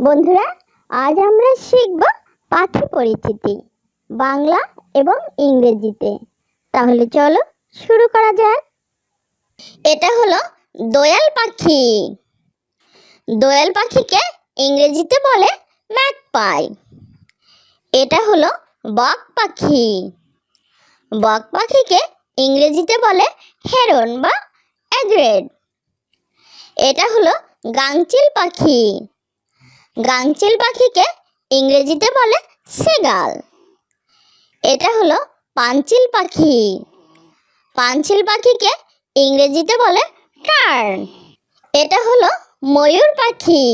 বন্ধুরা, আজ আমরা শিখব পাখি পরিচিতি বাংলা এবং ইংরেজিতে। তাহলে চলো শুরু করা যাক। এটা হলো দোয়েল পাখি। দোয়েল পাখিকে ইংরেজিতে বলে ম্যাগপাই। এটা হলো বক পাখি। বক পাখিকে ইংরেজিতে বলে হেরন বা এগ্রেট। এটা হলো গাংচিল পাখি। গাংচিল পাখিকে ইংরেজিতে বলে সেগাল। এটা হলো পাঞ্চিল পাখি। পাঞ্চিল পাখিকে ইংরেজিতে বলে টার্ন। এটা হলো ময়ূর পাখি।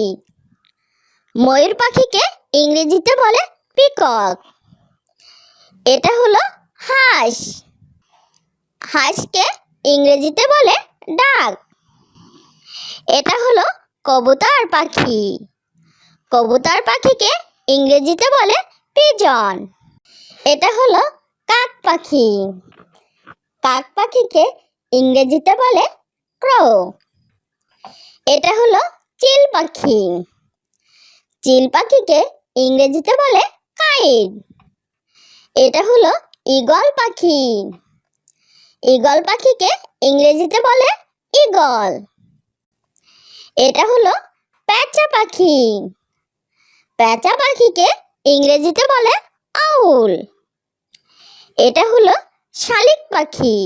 ময়ূর পাখিকে ইংরেজিতে বলে পিকক। এটা হলো হাঁস। হাঁসকে ইংরেজিতে বলে ডাক। এটা হলো কবুতর পাখি। কবুতর পাখিকে ইংরেজিতে বলে পিজন। এটা হলো কাক পাখি। কাক পাখিকে ইংরেজিতে বলে ক্রো। এটা হলো চিল পাখি। চিল পাখিকে ইংরেজিতে বলে কাইট। এটা হলো ঈগল পাখি। ঈগল পাখিকে ইংরেজিতে বলে ঈগল। এটা হলো পেঁচা পাখি। পেঁচা পাখিকে ইংরেজিতে বলে আউল। এটা হলো শালিক পাখি।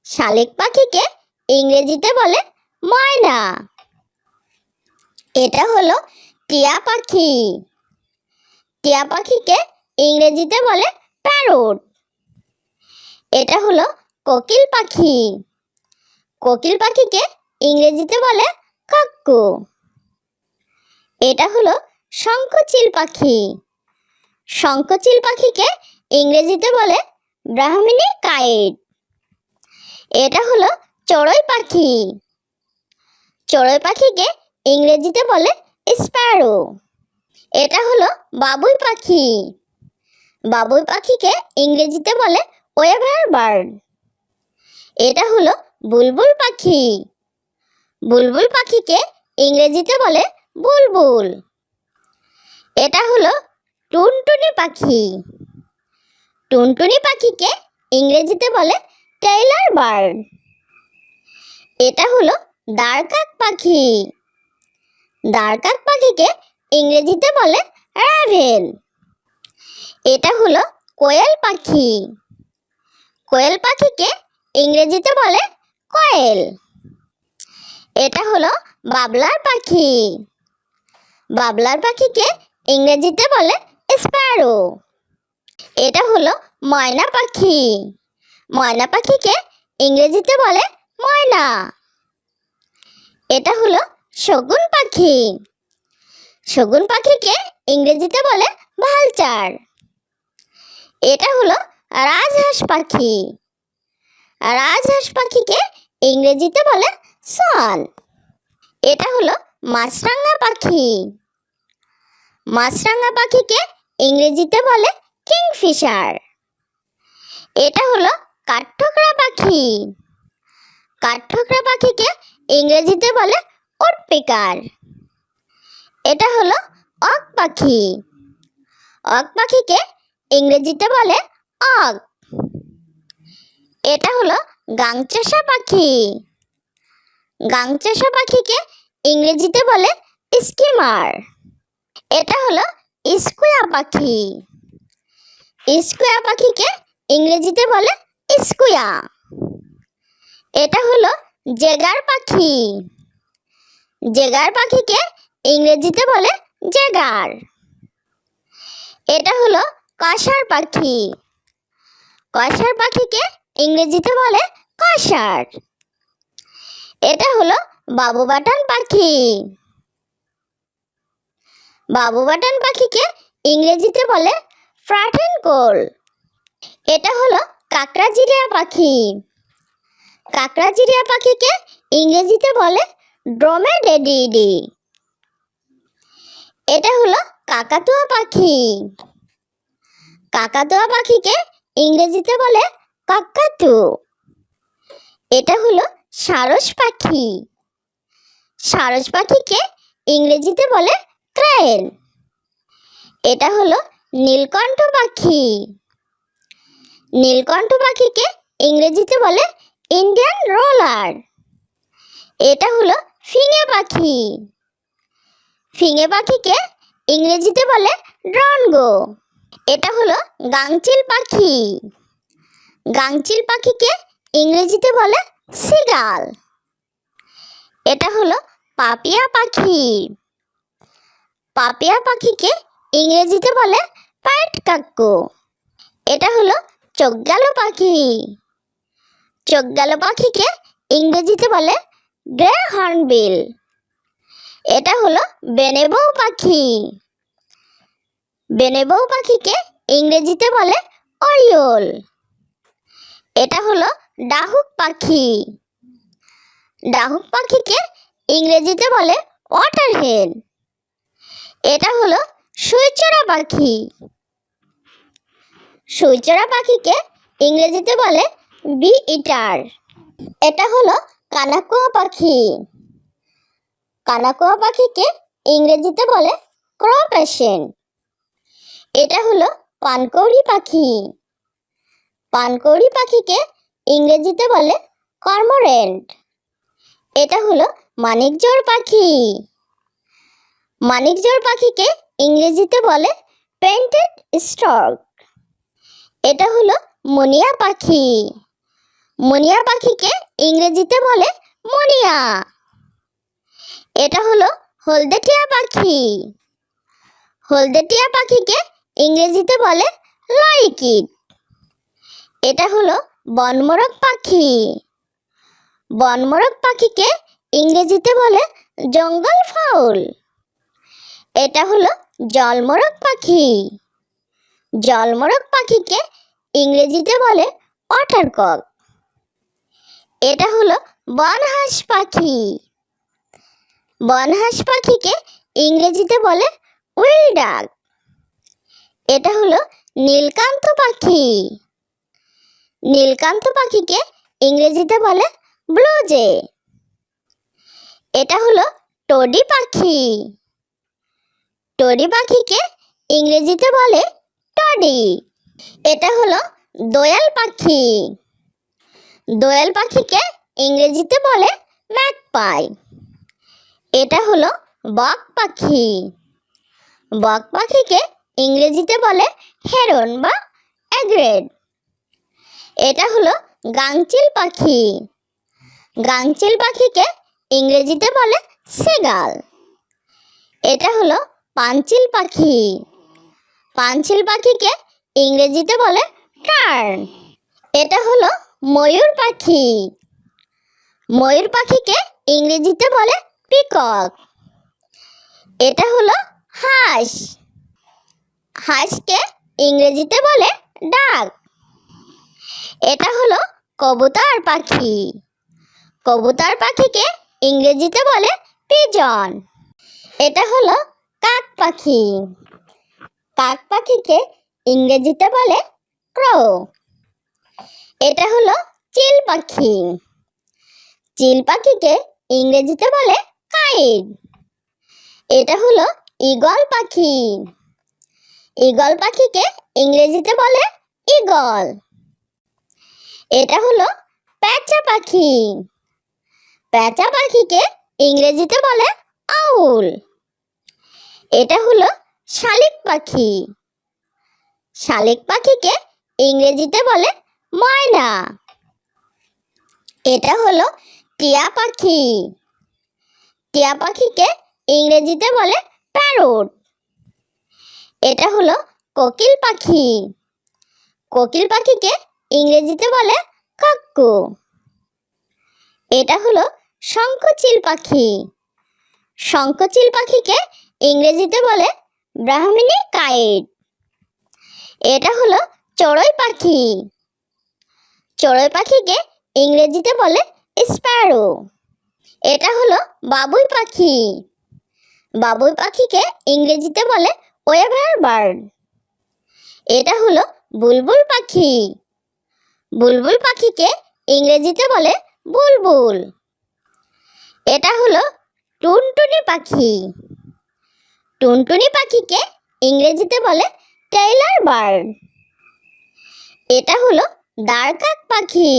শালিক পাখিকে ইংরেজিতে বলে ময়না। এটা হলো টিয়া পাখি। টিয়া পাখিকে ইংরেজিতে বলে প্যারট। এটা হলো কোকিল পাখি। কোকিল পাখিকে ইংরেজিতে বলে কাক্কু। এটা হলো শঙ্খচিল পাখি। শঙ্খচিল পাখিকে ইংরেজিতে বলে ব্রাহ্মণী কাইট। এটা হলো চড়ুই পাখি। চড়ুই পাখিকে ইংরেজিতে বলে স্প্যারো। এটা হলো বাবুই পাখি। বাবুই পাখিকে ইংরেজিতে বলে ওয়েভার বার্ড। এটা হলো বুলবুল পাখি। বুলবুল পাখিকে ইংরেজিতে বলে বুলবুল। এটা হলো টুনটুনি পাখি। টুনটুনি পাখিকে ইংরেজিতে বলে টেইলার বার্ড। এটা হলো দাঁড়কাক পাখি। দাঁড়কাক পাখিকে ইংরেজিতে বলে র্যাভেন। এটা হলো কোয়েল পাখি। কোয়েল পাখিকে ইংরেজিতে বলে কয়েল। এটা হলো বাবলার পাখি। বাবলার পাখিকে ইংরেজিতে বলে স্প্যারো। এটা হলো ময়না পাখি। ময়না পাখিকে ইংরেজিতে বলে ময়না। এটা হলো শগুন পাখি। শগুন পাখিকে ইংরেজিতে বলে ভালচার। এটা হলো রাজহাঁস পাখি। রাজহাঁস পাখিকে ইংরেজিতে বলে সন। এটা হলো মাছরাঙা পাখি। মাছরাঙা পাখিকে ইংরেজিতে বলে কিংফিশার। এটা হলো কাঠঠোকরা পাখি। কাঠঠোকরা পাখিকে ইংরেজিতে বলে উডপিকার। এটা হলো অক পাখি। অক পাখিকে ইংরেজিতে বলে অক। এটা হলো গাংচেসা পাখি। গাংচেসা পাখিকে ইংরেজিতে বলে স্কিমার। এটা হলো স্কুয়া পাখি। স্কুয়া পাখিকে ইংরেজিতে বলে স্কুয়া। এটা হলো জেগার পাখি। জেগার পাখিকে ইংরেজিতে বলে জেগার। এটা হলো কসার পাখি। কসার পাখিকে ইংরেজিতে বলে কসার। এটা হলো বাবু বাটান পাখি। বাবু বাটান পাখিকে ইংরেজিতে বলে ফ্রাটেনকোল। এটা হলো কাকড়াজিরিয়া পাখি। কাকড়াজিরিয়া পাখিকে ইংরেজিতে বলে ড্রোমেডেডিডি। এটা হলো কাকাতুয়া পাখি। কাকাতুয়া পাখিকে ইংরেজিতে বলে কাকাতু। এটা হলো সারস পাখি। সারস পাখিকে ইংরেজিতে বলে ক্রেন। এটা হলো নীলকণ্ঠ পাখি। নীলকণ্ঠ পাখিকে ইংরেজিতে বলে ইন্ডিয়ান রোলার। এটা হলো ফিঙে পাখি। ফিঙে পাখিকে ইংরেজিতে বলে ড্রনগো। এটা হলো গাংচিল পাখি। গাংচিল পাখিকে ইংরেজিতে বলে সিগাল। এটা হলো পাপিয়া পাখি। পাপিয়া পাখিকে ইংরেজিতে বলে পাইট কাক্কু। এটা হলো চোখ গেল পাখি। চোখ গেল পাখিকে ইংরেজিতে বলে গ্রে হর্নবিল। এটা হলো বেনেবৌ পাখি। বেনেবৌ পাখিকে ইংরেজিতে বলে অরিওল। এটা হলো ডাহুক পাখি। ডাহুক পাখিকে ইংরেজিতে বলে ওয়াটার হেন। এটা হলো সুইচড়া পাখি। সুইচড়া পাখিকে ইংরেজিতে বলে বি ইটার। এটা হলো কানাকুয়া পাখি। কানাকুয়া পাখিকে ইংরেজিতে বলে ক্র পেশেন্ট। এটা হলো পানকৌড়ি পাখি। পানকৌড়ি পাখিকে ইংরেজিতে বলে কর্মোরেন্ট। এটা হলো মানিকজোড় পাখি। মানিকজোড় পাখিকে ইংরেজিতে বলে পেন্টেড স্টর্ক। এটা হলো মুনিয়া পাখি। মুনিয়া পাখিকে ইংরেজিতে বলে মুনিয়া। এটা হলো হলদেটিয়া পাখি। হলদেটিয়া পাখিকে ইংরেজিতে বলে লরিকিট। এটা হলো বনমোরগ পাখি। বনমোরগ পাখিকে ইংরেজিতে বলে জঙ্গল ফাউল। এটা হলো জলমোরগ পাখি। জলমোরগ পাখিকে ইংরেজিতে বলে ওয়াটারকক। এটা হলো বনহাঁস পাখি। বনহাঁস পাখিকে ইংরেজিতে বলে উইল ডাক। এটা হলো নীলকান্ত পাখি। নীলকান্ত পাখিকে ইংরেজিতে বলে ব্লু জে। এটা হলো টোডি পাখি। টোডি পাখিকে ইংরেজিতে বলে টডি। এটা হলো দোয়েল পাখি। দোয়েল পাখিকে ইংরেজিতে বলে ম্যাগপাই। এটা হলো বক পাখি। বক পাখিকে ইংরেজিতে বলে হেরন বা এগ্রেট। এটা হলো গাংচিল পাখি। গাংচিল পাখিকে ইংরেজিতে বলে সেগাল। এটা হলো পাঞ্চিল পাখি। পাঞ্চিল পাখিকে ইংরেজিতে বলে টার্ন। এটা হলো ময়ূর পাখি। ময়ূর পাখিকে ইংরেজিতে বলে পিকক। এটা হলো হাঁস। হাঁসকে ইংরেজিতে বলে ডাক। এটা হলো কবুতর পাখি। কবুতর পাখিকে ইংরেজিতে বলে পিজন। এটা হলো কাক পাখি। কাক পাখিকে ইংরেজিতে বলে ক্রো। এটা হলো চিল পাখি। চিল পাখিকে ইংরেজিতে বলে কাইট। এটা হলো ঈগল পাখি। ঈগল পাখিকে ইংরেজিতে বলে ঈগল। এটা হলো পেঁচা পাখি। পেঁচা পাখিকে ইংরেজিতে বলে আউল। এটা হলো শালিক পাখি। শালিক পাখিকে ইংরেজিতে বলে ময়না। এটা হলো টিয়া পাখি। টিয়া পাখিকে ইংরেজিতে বলে প্যারট। এটা হলো কোকিল পাখি। কোকিল পাখিকে ইংরেজিতে বলে কাক্কু। এটা হলো শঙ্খচিল পাখি। শঙ্খচিল পাখিকে ইংরেজিতে বলে ব্রাহ্মণী কাইট। এটা হলো চড়ুই পাখি। চড়ুই পাখিকে ইংরেজিতে বলে স্প্যারো। এটা হলো বাবুই পাখি। বাবুই পাখিকে ইংরেজিতে বলে ওয়েভার বার্ড। এটা হলো বুলবুল পাখি। বুলবুল পাখিকে ইংরেজিতে বলে বুলবুল। এটা হলো টুনটুনি পাখি। টুনটুনি পাখিকে ইংরেজিতে বলে টেইলার বার্ড। এটা হলো দাঁড়কাক পাখি।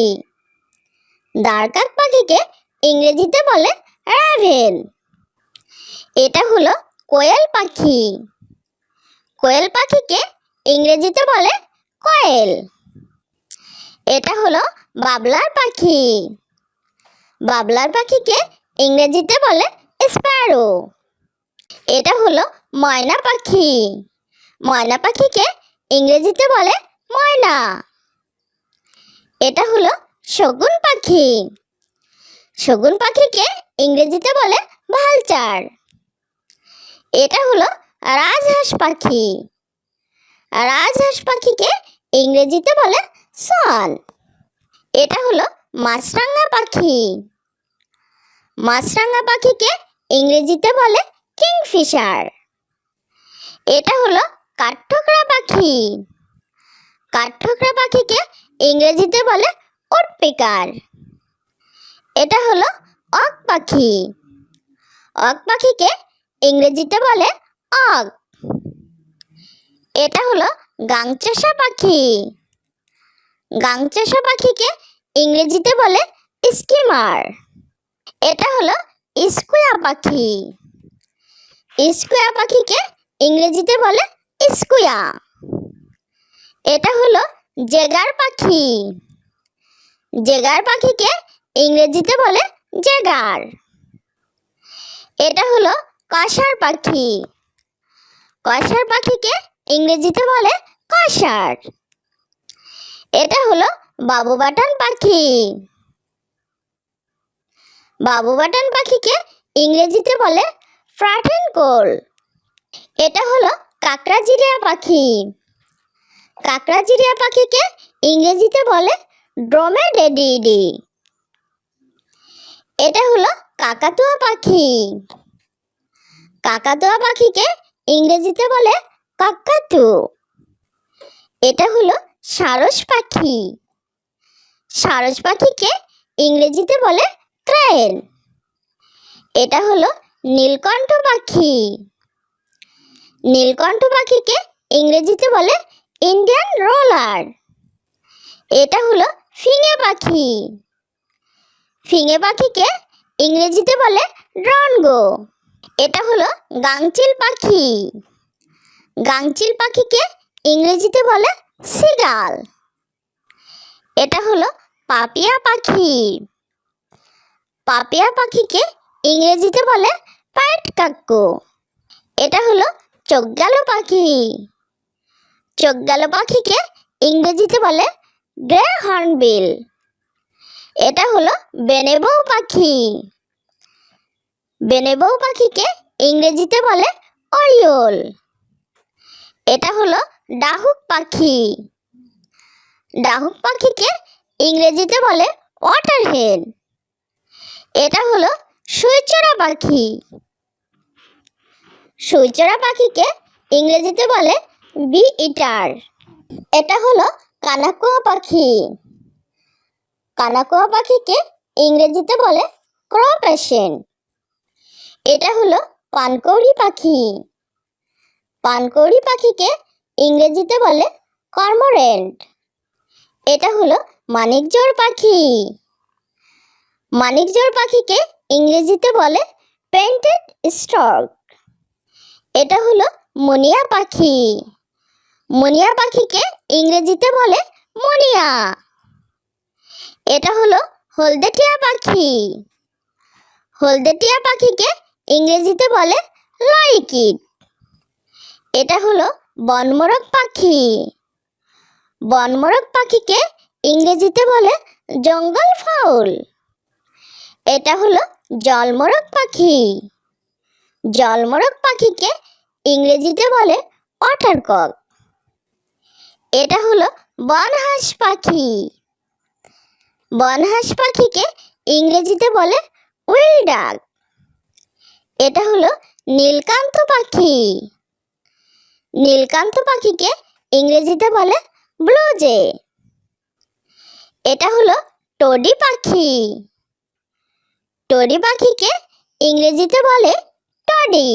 দাঁড়কাক পাখিকে ইংরেজিতে বলে রাভেন। এটা হলো কোয়েল পাখি। কোয়েল পাখিকে ইংরেজিতে বলে কোয়েল। এটা হলো বাবলার পাখি। বাবলার পাখিকে ইংরেজিতে বলে স্প্যারো। এটা হলো ময়না পাখি। ময়না পাখিকে ইংরেজিতে বলে ময়না। এটা হলো শগুন পাখি। শগুন পাখিকে ইংরেজিতে বলে ভালচার। এটা হলো রাজহাঁস পাখি। রাজহাঁস পাখিকে ইংরেজিতে বলে সন। এটা হলো মাছরাঙা পাখি। মাছরাঙা পাখিকে ইংরেজিতে বলে কিংফিশার। এটা হলো কাঠঠোকরা পাখি। কাঠঠোকরা পাখিকে ইংরেজিতে বলে উডপিকার। এটা হলো অক পাখি। অক পাখিকে ইংরেজিতে বলে অক। এটা হলো গাংচোষা পাখি। গাংচোষা পাখিকে ইংরেজিতে বলে স্কিমার। এটা হলো স্কুয়া পাখি। স্কুয়া পাখিকে ইংরেজিতে বলে স্কুয়া। এটা হলো জেগার পাখি। জেগার পাখিকে ইংরেজিতে বলে জেগার। এটা হলো কসার পাখি। কসার পাখিকে ইংরেজিতে বলে কসার। এটা হলো বাবু বাটান পাখি। বাবু বাটান পাখিকে ইংরেজিতে বলে ফ্রাটেনকোল। এটা হলো কাকড়াজিরিয়া পাখি। কাকড়াজিরিয়া পাখিকে ইংরেজিতে বলে ড্রোমেডেডিডি। এটা হলো কাকাতুয়া পাখি। কাকাতুয়া পাখিকে ইংরেজিতে বলে কাকাতু। এটা হলো সারস পাখি। সারস পাখিকে ইংরেজিতে বলে ক্রেন। এটা হলো নীলকণ্ঠ পাখি। নীলকণ্ঠ পাখিকে ইংরেজিতে বলে ইন্ডিয়ান রোলার। এটা হলো ফিঙে পাখি। ফিঙে পাখিকে ইংরেজিতে বলে ড্রনগো। এটা হলো গাংচিল পাখি। গাংচিল পাখিকে ইংরেজিতে বলে সিগাল। এটা হলো পাপিয়া পাখি। পাপিয়া পাখিকে ইংরেজিতে বলে পাইট কাক্কু। এটা হলো চোখগেলো পাখি। চোখগেলো পাখিকে ইংরেজিতে বলে গ্রে হর্নবিল। এটা হলো বেনেবৌ পাখি। বেনেবৌ পাখিকে ইংরেজিতে বলে অরিওল। এটা হলো ডাহুক পাখি। ডাহুক পাখিকে ইংরেজিতে বলে ওয়াটার হেন। এটা হলো সুইচড়া পাখি। সুইচড়া পাখিকে ইংরেজিতে বলে বি ইটার। এটা হলো কানাকুয়া পাখি। কানাকুয়া পাখিকে ইংরেজিতে বলে ক্রপেশেন। এটা হলো পানকৌড়ি পাখি। পানকৌড়ি পাখিকে ইংরেজিতে বলে কর্মোরেন্ট। এটা হলো মানিকজোড় পাখি। মানিকজোড় পাখিকে ইংরেজিতে বলে পেন্টেড স্টর্ক। এটা হলো মুনিয়া পাখি। মুনিয়া পাখিকে ইংরেজিতে বলে মুনিয়া। এটা হলো হলদেটিয়া পাখি। হলদেটিয়া পাখিকে ইংরেজিতে বলে লরিকিট। এটা হলো বনমোরগ পাখি। বনমোরগ পাখিকে ইংরেজিতে বলে জঙ্গল ফাউল। এটা হলো জলমোরগ পাখি। জলমোরগ পাখিকে ইংরেজিতে বলে ওয়াটারকক। এটা হলো বনহাঁস পাখি। বনহাঁস পাখিকে ইংরেজিতে বলে উইল ডাক। এটা হলো নীলকান্ত পাখি। নীলকান্ত পাখিকে ইংরেজিতে বলে ব্লু জে। এটা হলো টোডি পাখি। টোডি পাখিকে ইংরেজিতে বলে টডি।